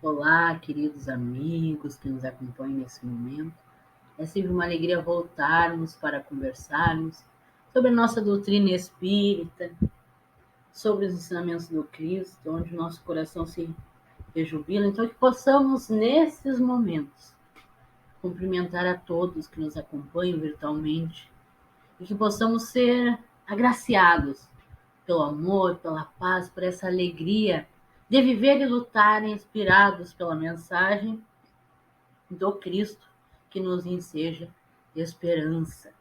Olá, queridos amigos que nos acompanham nesse momento. É sempre uma alegria voltarmos para conversarmos sobre a nossa doutrina espírita, sobre os ensinamentos do Cristo, onde nosso coração se rejubila. Então, que possamos, nesses momentos, cumprimentar a todos que nos acompanham virtualmente e que possamos ser agraciados pelo amor, pela paz, por essa alegria de viver e lutar inspirados pela mensagem do Cristo que nos enseja esperança.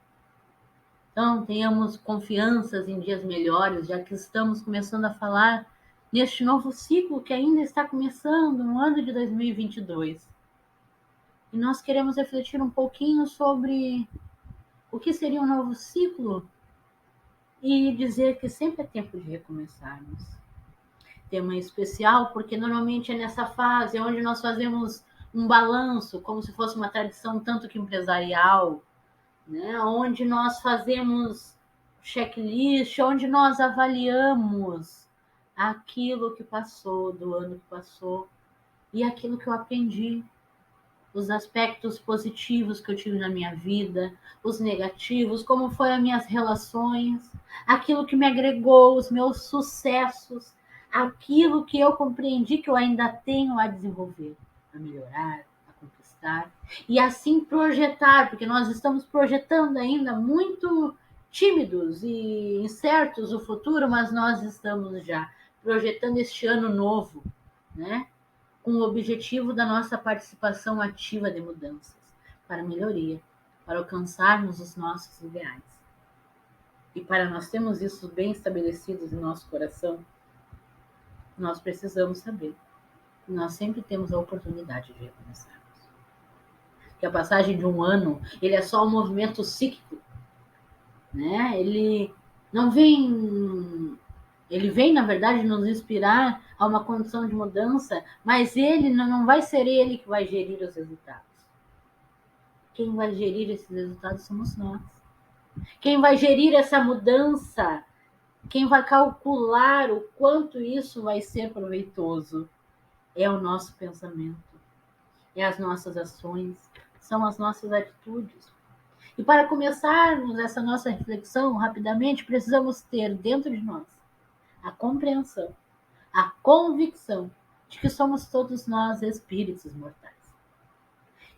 Então, tenhamos confianças em dias melhores, já que estamos começando a falar neste novo ciclo que ainda está começando no ano de 2022. E nós queremos refletir um pouquinho sobre o que seria um novo ciclo e dizer que sempre é tempo de recomeçarmos. Tema especial, porque normalmente é nessa fase onde nós fazemos um balanço, como se fosse uma tradição tanto que empresarial, né? Onde nós fazemos checklist, onde nós avaliamos aquilo que passou, do ano que passou, e aquilo que eu aprendi, os aspectos positivos que eu tive na minha vida, os negativos, como foram as minhas relações, aquilo que me agregou, os meus sucessos, aquilo que eu compreendi que eu ainda tenho a desenvolver, a melhorar, a conquistar, e assim projetar, porque nós estamos projetando ainda muito tímidos e incertos o futuro, mas nós estamos já projetando este ano novo, né? Com o objetivo da nossa participação ativa de mudanças, para melhoria, para alcançarmos os nossos ideais. E para nós termos isso bem estabelecidos em nosso coração, nós precisamos saber que nós sempre temos a oportunidade de recomeçarmos. Que a passagem de um ano, ele é só um movimento cíclico, né? Ele não vem Ele vem, na verdade, nos inspirar a uma condição de mudança, mas ele não vai ser ele que vai gerir os resultados. Quem vai gerir esses resultados somos nós. Quem vai gerir essa mudança, quem vai calcular o quanto isso vai ser proveitoso, é o nosso pensamento, é as nossas ações, são as nossas atitudes. E para começarmos essa nossa reflexão rapidamente, precisamos ter dentro de nós a compreensão, a convicção de que somos todos nós espíritos mortais.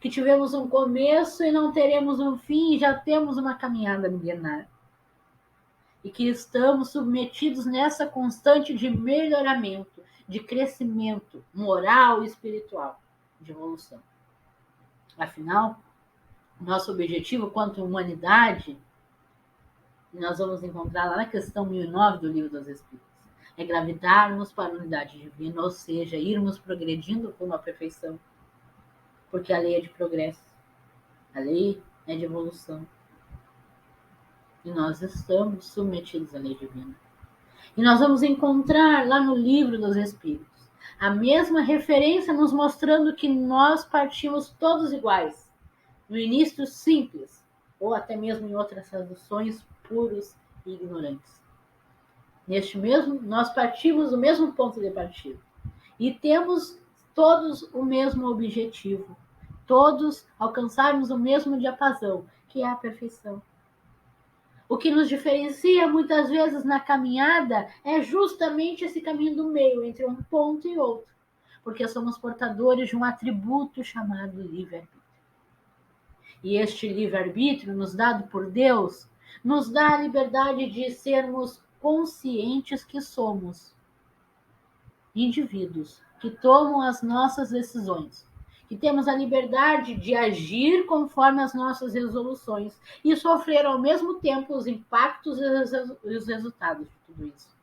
Que tivemos um começo e não teremos um fim e já temos uma caminhada milenar. E que estamos submetidos nessa constante de melhoramento, de crescimento moral e espiritual, de evolução. Afinal, nosso objetivo quanto humanidade, nós vamos encontrar lá na questão 1009 do Livro dos Espíritos, é gravitarmos para a unidade divina, ou seja, irmos progredindo rumo à perfeição. Porque a lei é de progresso, a lei é de evolução. E nós estamos submetidos à lei divina. E nós vamos encontrar lá no Livro dos Espíritos a mesma referência nos mostrando que nós partimos todos iguais. No início simples, ou até mesmo em outras traduções, puros e ignorantes. Neste mesmo, nós partimos do mesmo ponto de partida. E temos todos o mesmo objetivo. Todos alcançarmos o mesmo diapasão, que é a perfeição. O que nos diferencia muitas vezes na caminhada é justamente esse caminho do meio, entre um ponto e outro. Porque somos portadores de um atributo chamado livre-arbítrio. E este livre-arbítrio, nos dado por Deus, nos dá a liberdade de sermos conscientes que somos indivíduos que tomam as nossas decisões, que temos a liberdade de agir conforme as nossas resoluções e sofrer ao mesmo tempo os impactos e os resultados de tudo isso.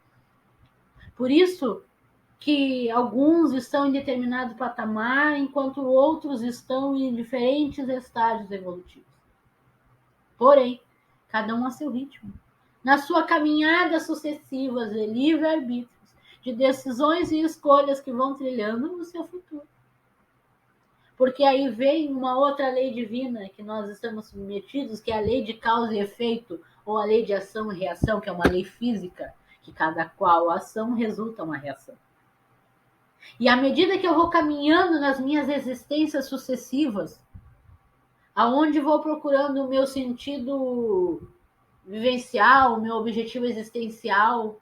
Por isso que alguns estão em determinado patamar, enquanto outros estão em diferentes estágios evolutivos. Porém, cada um a seu ritmo. Na sua caminhada sucessiva de livre-arbítrio, de decisões e escolhas que vão trilhando o seu futuro. Porque aí vem uma outra lei divina que nós estamos submetidos, que é a lei de causa e efeito, ou a lei de ação e reação, que é uma lei física, que cada qual ação resulta uma reação. E à medida que eu vou caminhando nas minhas existências sucessivas, aonde vou procurando o meu sentido vivencial, o meu objetivo existencial,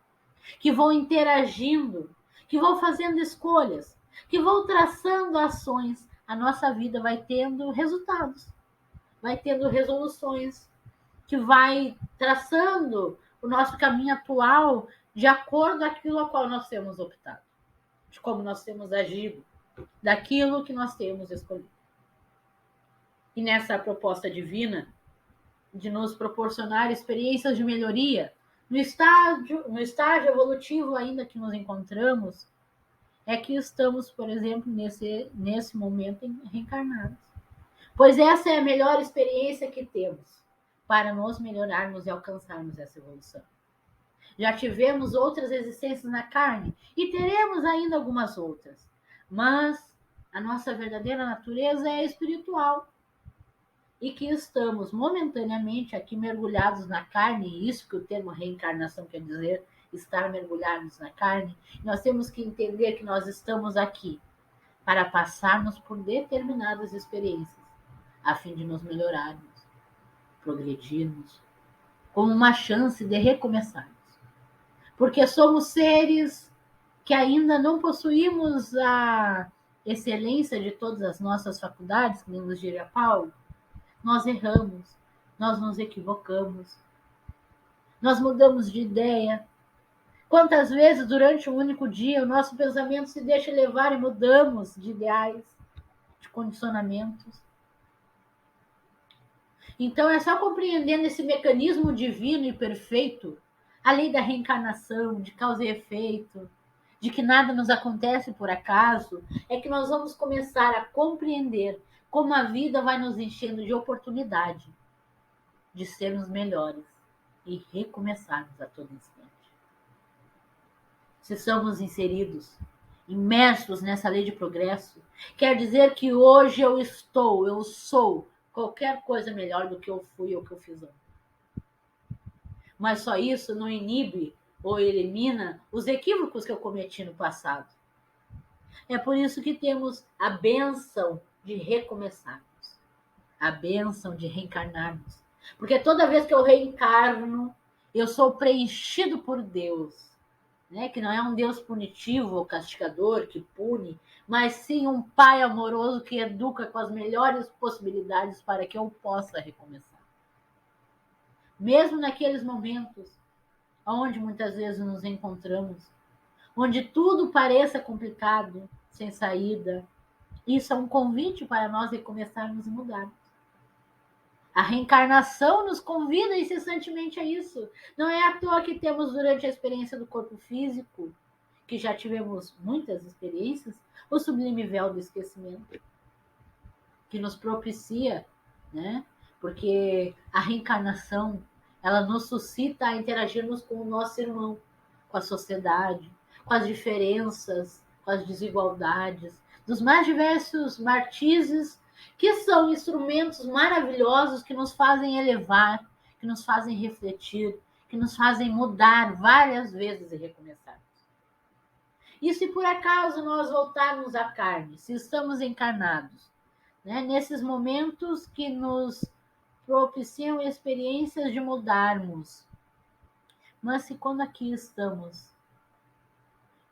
que vou interagindo, que vou fazendo escolhas, que vou traçando ações, a nossa vida vai tendo resultados, vai tendo resoluções, que vai traçando o nosso caminho atual de acordo com aquilo a qual nós temos optado, de como nós temos agido, daquilo que nós temos escolhido. E nessa proposta divina de nos proporcionar experiências de melhoria, no estágio evolutivo ainda que nos encontramos, é que estamos, por exemplo, nesse momento reencarnados. Pois essa é a melhor experiência que temos para nos melhorarmos e alcançarmos essa evolução. Já tivemos outras existências na carne e teremos ainda algumas outras, mas a nossa verdadeira natureza é espiritual e que estamos momentaneamente aqui mergulhados na carne, e isso que o termo reencarnação quer dizer, estar mergulhados na carne. Nós temos que entender que nós estamos aqui para passarmos por determinadas experiências, a fim de nos melhorarmos, progredirmos, como uma chance de recomeçarmos. Porque somos seres que ainda não possuímos a excelência de todas as nossas faculdades, como nos diria Paulo. Nós erramos, nós nos equivocamos, nós mudamos de ideia. Quantas vezes durante um único dia o nosso pensamento se deixa levar e mudamos de ideais, de condicionamentos? Então é só compreendendo esse mecanismo divino e perfeito, a lei da reencarnação, de causa e efeito, de que nada nos acontece por acaso, é que nós vamos começar a compreender como a vida vai nos enchendo de oportunidade de sermos melhores e recomeçarmos a todo instante. Se somos inseridos, imersos nessa lei de progresso, quer dizer que hoje eu sou qualquer coisa melhor do que eu fui ou que eu fiz ontem. Mas só isso não inibe ou elimina os equívocos que eu cometi no passado. É por isso que temos a bênção de recomeçarmos, a bênção de reencarnarmos. Porque toda vez que eu reencarno, eu sou preenchido por Deus, né? Que não é um Deus punitivo ou castigador que pune, mas sim um Pai amoroso que educa com as melhores possibilidades para que eu possa recomeçar. Mesmo naqueles momentos onde muitas vezes nos encontramos, onde tudo pareça complicado, sem saída, isso é um convite para nós recomeçarmos e mudarmos. A reencarnação nos convida incessantemente a isso. Não é à toa que temos, durante a experiência do corpo físico, que já tivemos muitas experiências, o sublime véu do esquecimento, que nos propicia, né? Porque a reencarnação, ela nos suscita a interagirmos com o nosso irmão, com a sociedade, com as diferenças, com as desigualdades, dos mais diversos matizes, que são instrumentos maravilhosos que nos fazem elevar, que nos fazem refletir, que nos fazem mudar várias vezes e recomeçar. E se por acaso nós voltarmos à carne, se estamos encarnados, né, nesses momentos que nos propiciam experiências de mudarmos, mas se quando aqui estamos,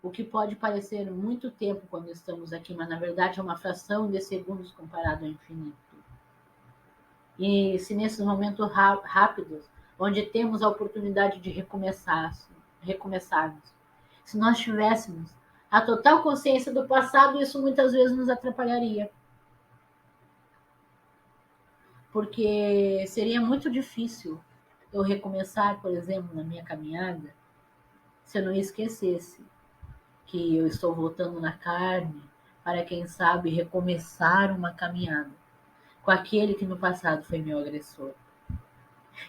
o que pode parecer muito tempo quando estamos aqui, mas na verdade é uma fração de segundos comparado ao infinito. E se nesses momentos rápidos, onde temos a oportunidade de recomeçarmos, se nós tivéssemos a total consciência do passado, isso muitas vezes nos atrapalharia. Porque seria muito difícil eu recomeçar, por exemplo, na minha caminhada, se eu não esquecesse que eu estou voltando na carne para, quem sabe, recomeçar uma caminhada com aquele que no passado foi meu agressor.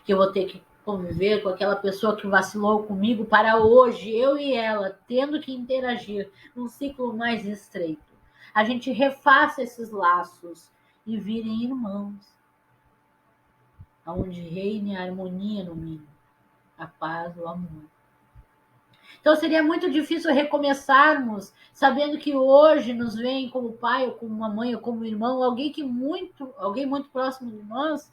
Que eu vou ter que conviver com aquela pessoa que vacilou comigo para hoje, eu e ela, tendo que interagir num ciclo mais estreito. A gente refaça esses laços e virem irmãos, onde reine a harmonia no mínimo, a paz, o amor. Então seria muito difícil recomeçarmos sabendo que hoje nos vem como pai ou como uma mãe ou como irmão, alguém muito próximo de nós,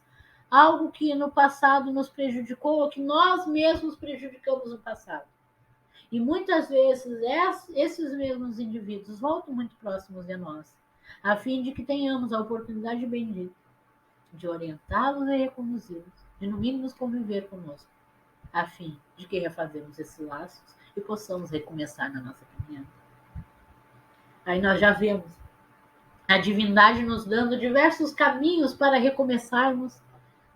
algo que no passado nos prejudicou ou que nós mesmos prejudicamos no passado. E muitas vezes esses mesmos indivíduos voltam muito próximos de nós, a fim de que tenhamos a oportunidade bendita de orientá-los e reconduzi-los, de no mínimo conviver conosco, a fim de que refazemos esses laços e possamos recomeçar na nossa caminhada. Aí nós já vemos a divindade nos dando diversos caminhos para recomeçarmos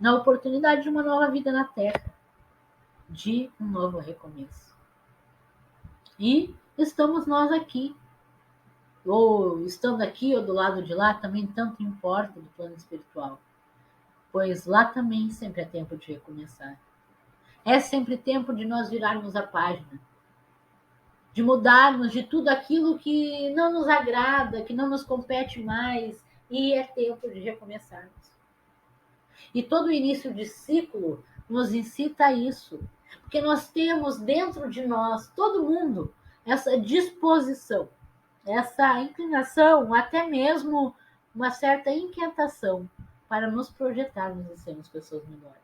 na oportunidade de uma nova vida na Terra, de um novo recomeço. E estamos nós aqui, ou estando aqui ou do lado de lá, também tanto importa do plano espiritual, pois lá também sempre é tempo de recomeçar. É sempre tempo de nós virarmos a página, de mudarmos de tudo aquilo que não nos agrada, que não nos compete mais, e é tempo de recomeçarmos. E todo início de ciclo nos incita a isso, porque nós temos dentro de nós, todo mundo, essa disposição, essa inclinação, até mesmo uma certa inquietação para nos projetarmos e sermos pessoas melhores.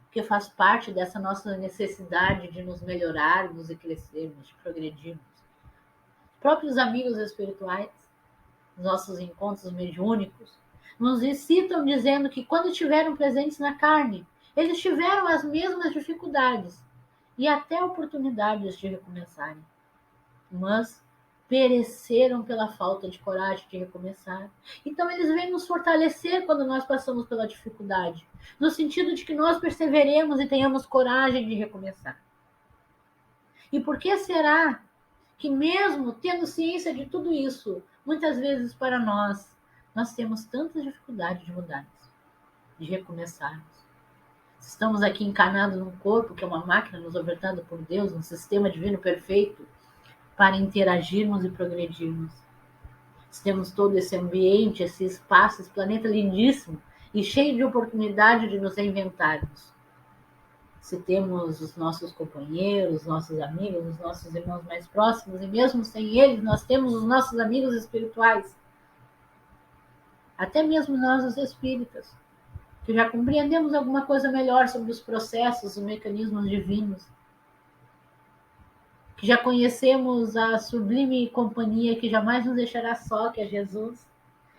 Porque faz parte dessa nossa necessidade de nos melhorarmos e crescermos, de progredirmos. Os próprios amigos espirituais, nossos encontros mediúnicos, nos incitam dizendo que quando estiveram presentes na carne, eles tiveram as mesmas dificuldades e até oportunidades de recomeçarem, mas pereceram pela falta de coragem de recomeçar. Então eles vêm nos fortalecer quando nós passamos pela dificuldade, no sentido de que nós perseveremos e tenhamos coragem de recomeçar. E por que será que mesmo tendo ciência de tudo isso, muitas vezes para nós temos tanta dificuldade de mudarmos, de recomeçarmos? Estamos aqui encarnados num corpo que é uma máquina nos ofertada por Deus, um sistema divino perfeito, para interagirmos e progredirmos. Temos todo esse ambiente, esse espaço, esse planeta lindíssimo e cheio de oportunidade de nos reinventarmos. Se temos os nossos companheiros, os nossos amigos, os nossos irmãos mais próximos, e mesmo sem eles, nós temos os nossos amigos espirituais. Até mesmo nós, os espíritas, que já compreendemos alguma coisa melhor sobre os processos, os mecanismos divinos, que já conhecemos a sublime companhia que jamais nos deixará só, que é Jesus,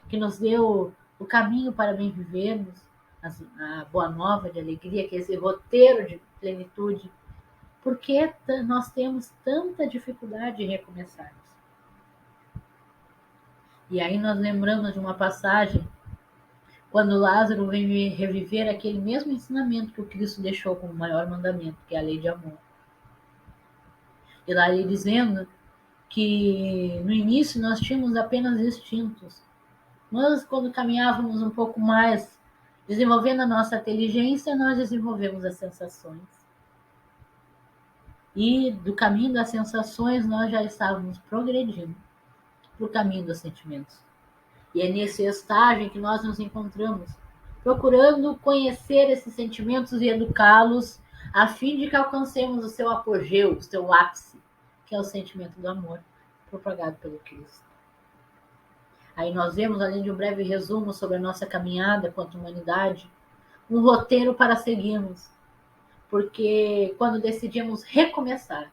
que nos deu o caminho para bem vivermos, a boa nova de alegria, que é esse roteiro de plenitude. Por que nós temos tanta dificuldade em recomeçarmos? E aí nós lembramos de uma passagem, quando Lázaro vem reviver aquele mesmo ensinamento que o Cristo deixou como maior mandamento, que é a lei de amor. E lá ele dizendo que no início nós tínhamos apenas instintos, mas quando caminhávamos um pouco mais, desenvolvendo a nossa inteligência, nós desenvolvemos as sensações. E do caminho das sensações nós já estávamos progredindo para o caminho dos sentimentos. E é nesse estágio em que nós nos encontramos, procurando conhecer esses sentimentos e educá-los, a fim de que alcancemos o seu apogeu, o seu ápice, que é o sentimento do amor, propagado pelo Cristo. Aí nós vemos, além de um breve resumo sobre a nossa caminhada quanto humanidade, um roteiro para seguirmos. Porque quando decidimos recomeçar,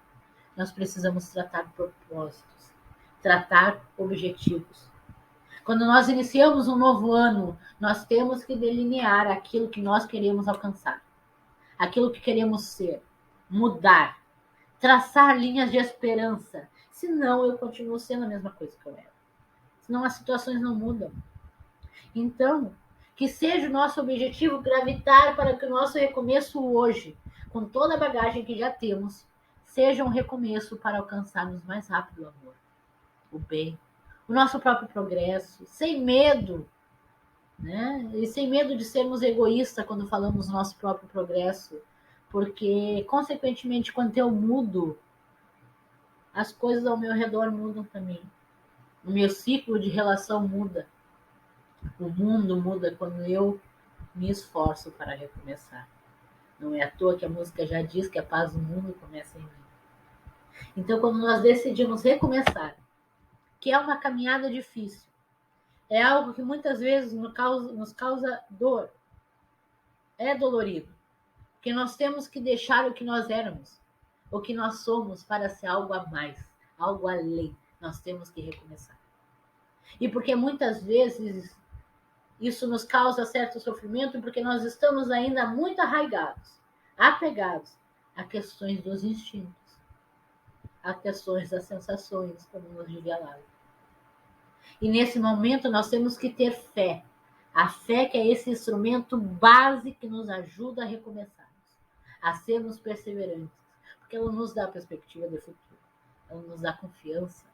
nós precisamos tratar propósitos, tratar objetivos. Quando nós iniciamos um novo ano, nós temos que delinear aquilo que nós queremos alcançar, aquilo que queremos ser, mudar, traçar linhas de esperança. Senão eu continuo sendo a mesma coisa que eu era. Senão as situações não mudam. Então, que seja o nosso objetivo gravitar para que o nosso recomeço hoje, com toda a bagagem que já temos, seja um recomeço para alcançarmos mais rápido o amor, o bem, o nosso próprio progresso, sem medo, né? E sem medo de sermos egoístas quando falamos do nosso próprio progresso, porque, consequentemente, quando eu mudo, as coisas ao meu redor mudam também. O meu ciclo de relação muda. O mundo muda quando eu me esforço para recomeçar. Não é à toa que a música já diz que a paz do mundo começa em mim. Então, quando nós decidimos recomeçar, que é uma caminhada difícil, é algo que muitas vezes nos causa dor, é dolorido, porque nós temos que deixar o que nós éramos, o que nós somos, para ser algo a mais, algo além. Nós temos que recomeçar. E porque muitas vezes isso nos causa certo sofrimento, porque nós estamos ainda muito arraigados, apegados a questões dos instintos, a questões das sensações, como nos dizia lá. E nesse momento nós temos que ter fé. A fé que é esse instrumento base que nos ajuda a recomeçarmos, a sermos perseverantes, porque ela nos dá perspectiva de futuro, ela nos dá confiança.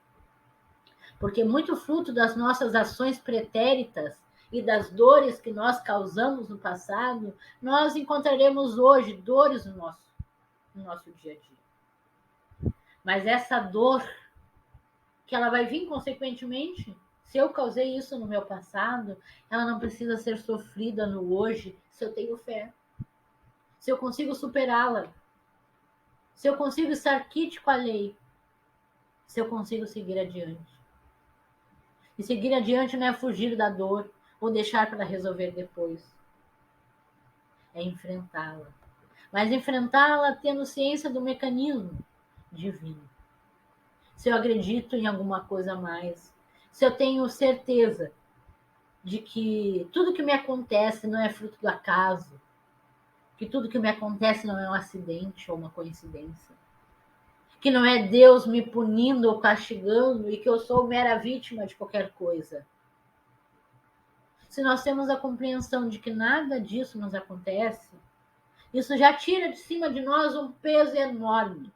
Porque muito fruto das nossas ações pretéritas e das dores que nós causamos no passado, nós encontraremos hoje dores no nosso dia a dia. Mas essa dor, que ela vai vir consequentemente, se eu causei isso no meu passado, ela não precisa ser sofrida no hoje, se eu tenho fé. Se eu consigo superá-la. Se eu consigo estar quite com a lei. Se eu consigo seguir adiante. E seguir adiante não é fugir da dor ou deixar para resolver depois. É enfrentá-la. Mas enfrentá-la tendo ciência do mecanismo divino. Se eu acredito em alguma coisa a mais. Se eu tenho certeza de que tudo que me acontece não é fruto do acaso, que tudo que me acontece não é um acidente ou uma coincidência, que não é Deus me punindo ou castigando e que eu sou mera vítima de qualquer coisa. Se nós temos a compreensão de que nada disso nos acontece, isso já tira de cima de nós um peso enorme,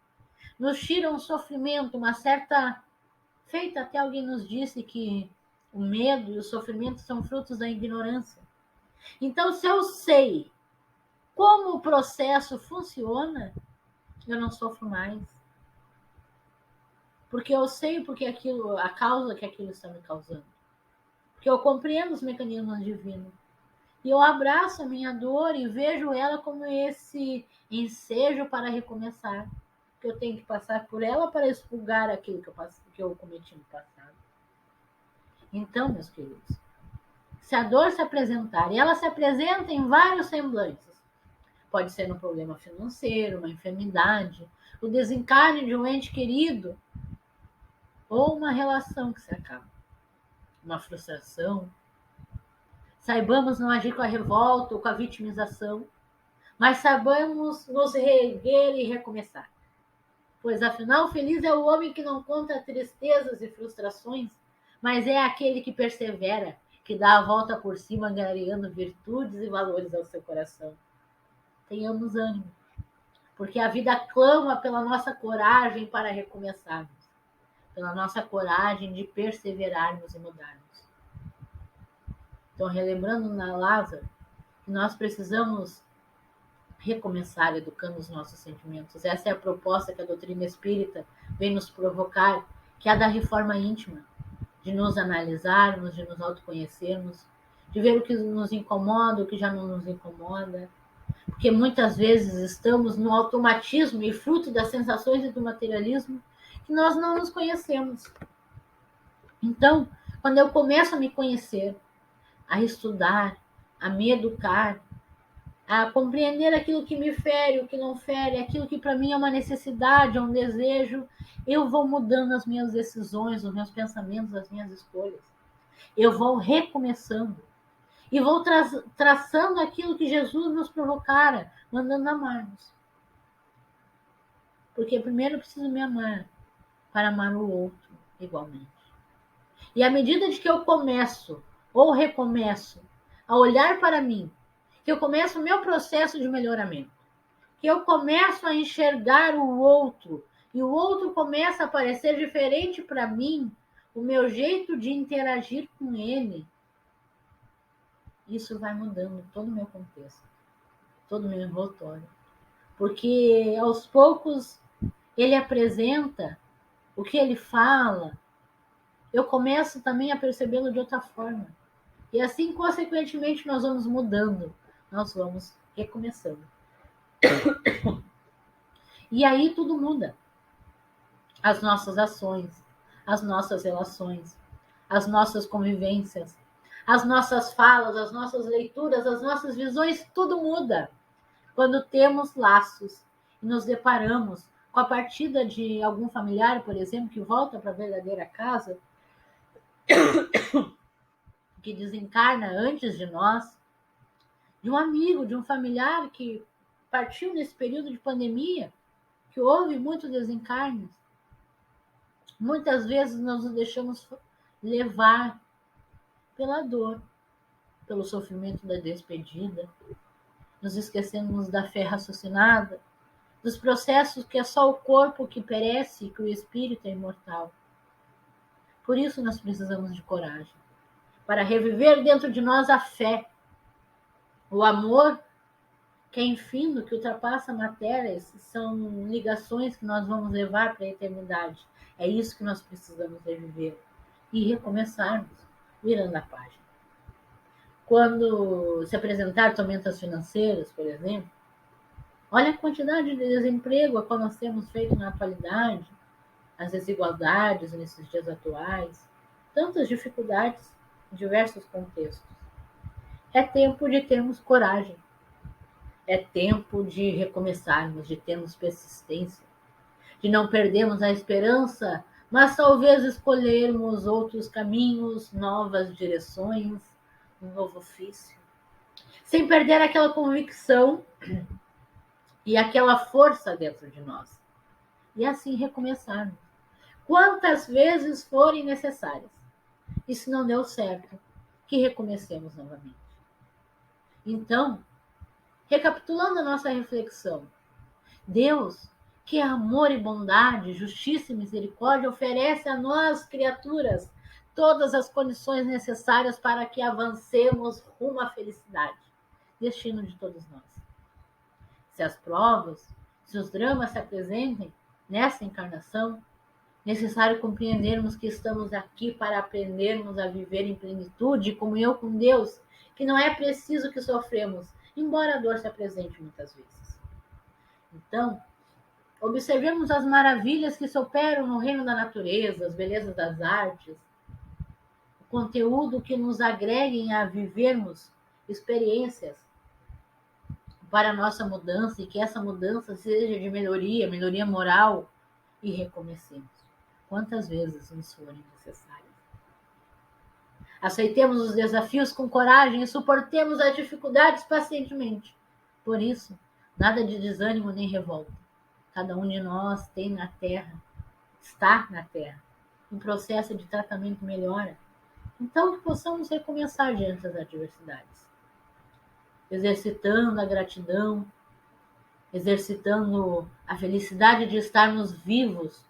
nos tira um sofrimento, uma certa... Feita, até alguém nos disse que o medo e o sofrimento são frutos da ignorância. Então, se eu sei como o processo funciona, eu não sofro mais. Porque eu sei porque aquilo, a causa que aquilo está me causando. Porque eu compreendo os mecanismos divinos. E eu abraço a minha dor e vejo ela como esse ensejo para recomeçar. Que eu tenho que passar por ela para expurgar aquilo que eu cometi no passado. Então, meus queridos, se a dor se apresentar, e ela se apresenta em vários semblantes, pode ser um problema financeiro, uma enfermidade, o desencarne de um ente querido, ou uma relação que se acaba, uma frustração. Saibamos não agir com a revolta ou com a vitimização, mas saibamos nos reerguer e recomeçar. Pois afinal, feliz é o homem que não conta tristezas e frustrações, mas é aquele que persevera, que dá a volta por cima, angariando virtudes e valores ao seu coração. Tenhamos ânimo, porque a vida clama pela nossa coragem para recomeçarmos, pela nossa coragem de perseverarmos e mudarmos. Então, relembrando na Lázaro, que nós precisamos recomeçar educando os nossos sentimentos. Essa é a proposta que a doutrina espírita vem nos provocar, que é a da reforma íntima, de nos analisarmos, de nos autoconhecermos, de ver o que nos incomoda, o que já não nos incomoda, porque muitas vezes estamos no automatismo e fruto das sensações e do materialismo que nós não nos conhecemos. Então, quando eu começo a me conhecer, a estudar, a me educar, a compreender aquilo que me fere, o que não fere, aquilo que para mim é uma necessidade, é um desejo, eu vou mudando as minhas decisões, os meus pensamentos, as minhas escolhas. Eu vou recomeçando e vou traçando aquilo que Jesus nos provocara, mandando amarmos. Porque primeiro eu preciso me amar para amar o outro igualmente. E à medida de que eu começo ou recomeço a olhar para mim, que eu começo o meu processo de melhoramento, que eu começo a enxergar o outro e o outro começa a parecer diferente para mim, o meu jeito de interagir com ele, isso vai mudando todo o meu contexto, todo o meu envoltório. Porque aos poucos ele apresenta o que ele fala, eu começo também a percebê-lo de outra forma. E assim, consequentemente, nós vamos mudando, nós vamos recomeçando. E aí tudo muda. as nossas ações, as nossas relações, as nossas convivências, as nossas falas, as nossas leituras, as nossas visões, tudo muda quando temos laços e nos deparamos com a partida de algum familiar, por exemplo, que volta para a verdadeira casa, que desencarna antes de nós, de um amigo, de um familiar que partiu nesse período de pandemia, que houve muitos desencarnes. Muitas vezes nós nos deixamos levar pela dor, pelo sofrimento da despedida, nos esquecemos da fé raciocinada, dos processos que é só o corpo que perece e que o espírito é imortal. Por isso nós precisamos de coragem, para reviver dentro de nós a fé, o amor que é infindo, que ultrapassa matérias, são ligações que nós vamos levar para a eternidade. É isso que nós precisamos reviver e recomeçarmos, virando a página. Quando se apresentar tormentas financeiras, por exemplo, olha a quantidade de desemprego a qual nós temos feito na atualidade, as desigualdades nesses dias atuais, tantas dificuldades em diversos contextos. É tempo de termos coragem. É tempo de recomeçarmos, de termos persistência, de não perdermos a esperança, mas talvez escolhermos outros caminhos, novas direções, um novo ofício, sem perder aquela convicção e aquela força dentro de nós. E assim recomeçarmos. Quantas vezes forem necessárias. E se não deu certo, que recomecemos novamente. Então, recapitulando a nossa reflexão, Deus, que é amor e bondade, justiça e misericórdia, oferece a nós, criaturas, todas as condições necessárias para que avancemos rumo à felicidade, destino de todos nós. Se as provas, se os dramas se apresentem nessa encarnação, necessário compreendermos que estamos aqui para aprendermos a viver em plenitude, comunhão com Deus, que não é preciso que sofremos, embora a dor se apresente muitas vezes. Então, observemos as maravilhas que se operam no reino da natureza, as belezas das artes, o conteúdo que nos agreguem a vivermos experiências para a nossa mudança e que essa mudança seja de melhoria, melhoria moral, e recomecemos quantas vezes nos forem necessárias. Aceitemos os desafios com coragem e suportemos as dificuldades pacientemente. Por isso, nada de desânimo nem revolta. Cada um de nós tem na Terra, está na Terra, em processo de tratamento melhora. Então, que possamos recomeçar diante das adversidades, exercitando a gratidão, exercitando a felicidade de estarmos vivos,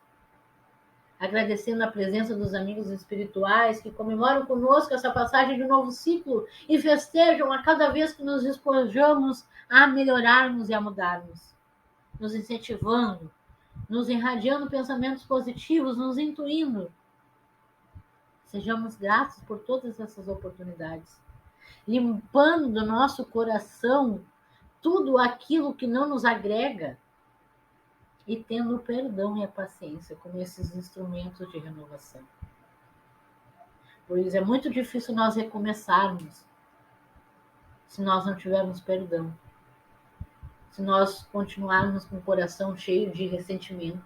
agradecendo a presença dos amigos espirituais que comemoram conosco essa passagem de um novo ciclo e festejam a cada vez que nos despojamos a melhorarmos e a mudarmos, nos incentivando, nos irradiando pensamentos positivos, nos intuindo. Sejamos gratos por todas essas oportunidades, limpando do nosso coração tudo aquilo que não nos agrega e tendo o perdão e a paciência como esses instrumentos de renovação. Pois é muito difícil nós recomeçarmos se nós não tivermos perdão, se nós continuarmos com o coração cheio de ressentimento,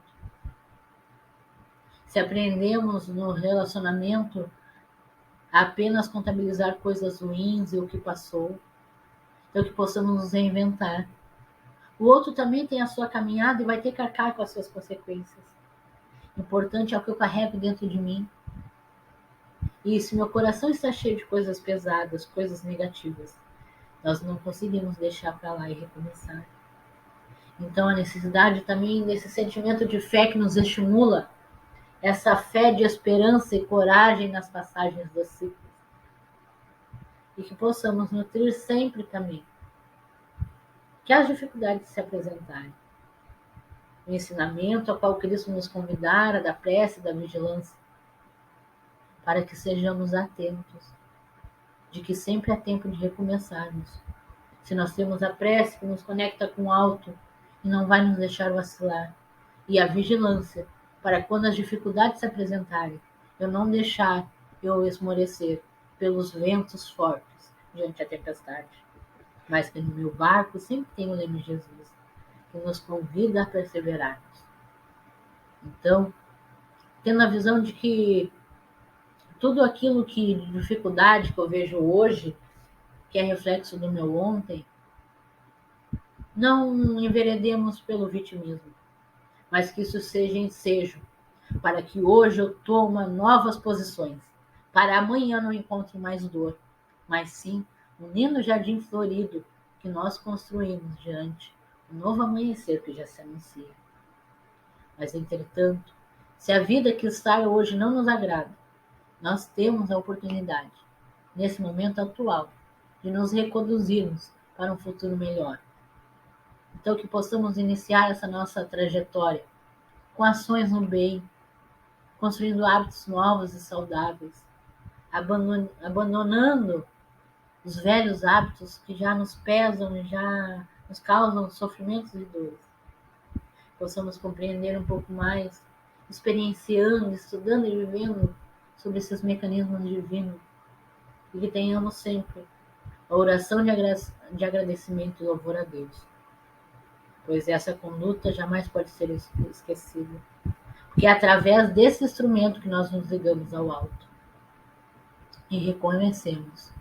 se aprendemos no relacionamento a apenas contabilizar coisas ruins e o que passou, então que possamos nos reinventar. O outro também tem a sua caminhada e vai ter que arcar com as suas consequências. O importante é o que eu carrego dentro de mim. E se meu coração está cheio de coisas pesadas, coisas negativas, nós não conseguimos deixar para lá e recomeçar. Então a necessidade também desse sentimento de fé que nos estimula, essa fé de esperança e coragem nas passagens dos ciclos. E que possamos nutrir sempre também que as dificuldades se apresentarem. O ensinamento ao qual Cristo nos convidara, da prece e da vigilância, para que sejamos atentos, de que sempre há tempo de recomeçarmos. Se nós temos a prece que nos conecta com o alto e não vai nos deixar vacilar, e a vigilância para quando as dificuldades se apresentarem, eu não deixar eu esmorecer pelos ventos fortes diante da tempestade, mas que no meu barco sempre tem o leme de Jesus, que nos convida a perseverarmos. Então, tendo a visão de que tudo aquilo que de dificuldade que eu vejo hoje, que é reflexo do meu ontem, não enveredemos pelo vitimismo, mas que isso seja ensejo, para que hoje eu tome novas posições, para amanhã não encontre mais dor, mas sim um lindo jardim florido que nós construímos diante do novo amanhecer que já se anuncia. Mas, entretanto, se a vida que está hoje não nos agrada, nós temos a oportunidade, nesse momento atual, de nos reconduzirmos para um futuro melhor. Então, que possamos iniciar essa nossa trajetória com ações no bem, construindo hábitos novos e saudáveis, abandonando os velhos hábitos que já nos pesam e já nos causam sofrimentos e dores. Possamos compreender um pouco mais, experienciando, estudando e vivendo sobre esses mecanismos divinos, e que tenhamos sempre a oração de agradecimento e louvor a Deus, pois essa conduta jamais pode ser esquecida, porque é através desse instrumento que nós nos ligamos ao alto e reconhecemos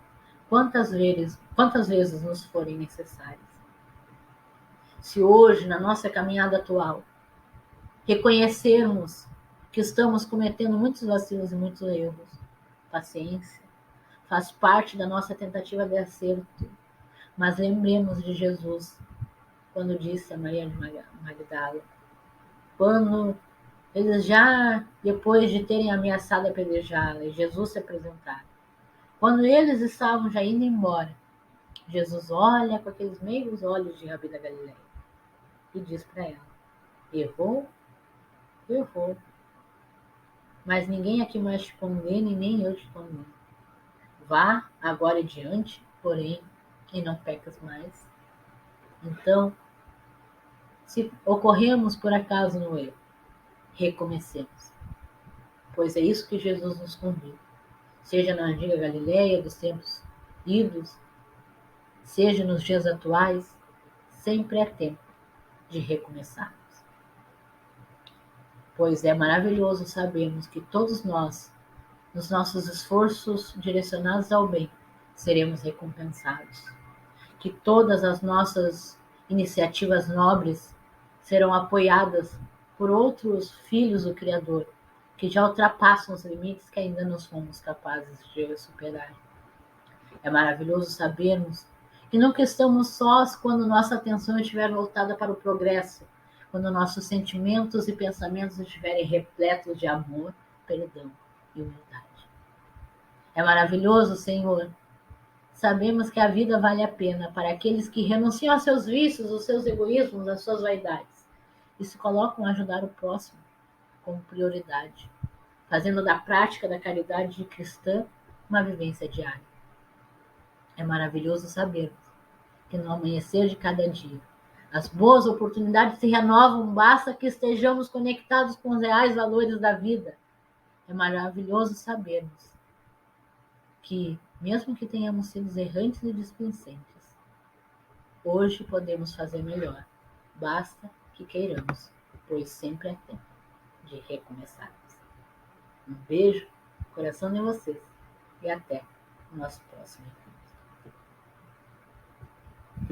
quantas vezes nos forem necessárias. Se hoje, na nossa caminhada atual, reconhecermos que estamos cometendo muitos vacilos e muitos erros, paciência, faz parte da nossa tentativa de acerto, mas lembremos de Jesus, quando disse a Maria de Magdala, quando eles já, depois de terem ameaçado apedrejá-la, e Jesus se apresentar, quando eles estavam já indo embora, Jesus olha com aqueles meigos olhos de Rabi da Galileia e diz para ela: errou, errou, mas ninguém aqui mais te condena e nem eu te condeno. Vá agora adiante, porém, e não pecas mais. Então, se ocorremos por acaso no erro, recomecemos, pois é isso que Jesus nos convida. Seja na antiga Galileia, dos tempos idos, seja nos dias atuais, sempre é tempo de recomeçarmos. Pois é maravilhoso sabermos que todos nós, nos nossos esforços direcionados ao bem, seremos recompensados. Que todas as nossas iniciativas nobres serão apoiadas por outros filhos do Criador, que já ultrapassam os limites que ainda não fomos capazes de superar. É maravilhoso sabermos que nunca estamos sós quando nossa atenção estiver voltada para o progresso, quando nossos sentimentos e pensamentos estiverem repletos de amor, perdão e humildade. É maravilhoso, Senhor, sabemos que a vida vale a pena para aqueles que renunciam aos seus vícios, aos seus egoísmos, às suas vaidades e se colocam a ajudar o próximo como prioridade, fazendo da prática da caridade cristã uma vivência diária. É maravilhoso sabermos que no amanhecer de cada dia as boas oportunidades se renovam, basta que estejamos conectados com os reais valores da vida. É maravilhoso sabermos que, mesmo que tenhamos sido errantes e displicentes, hoje podemos fazer melhor. Basta que queiramos, pois sempre é tempo de recomeçarmos. Um beijo, coração de vocês, e até o nosso próximo encontro.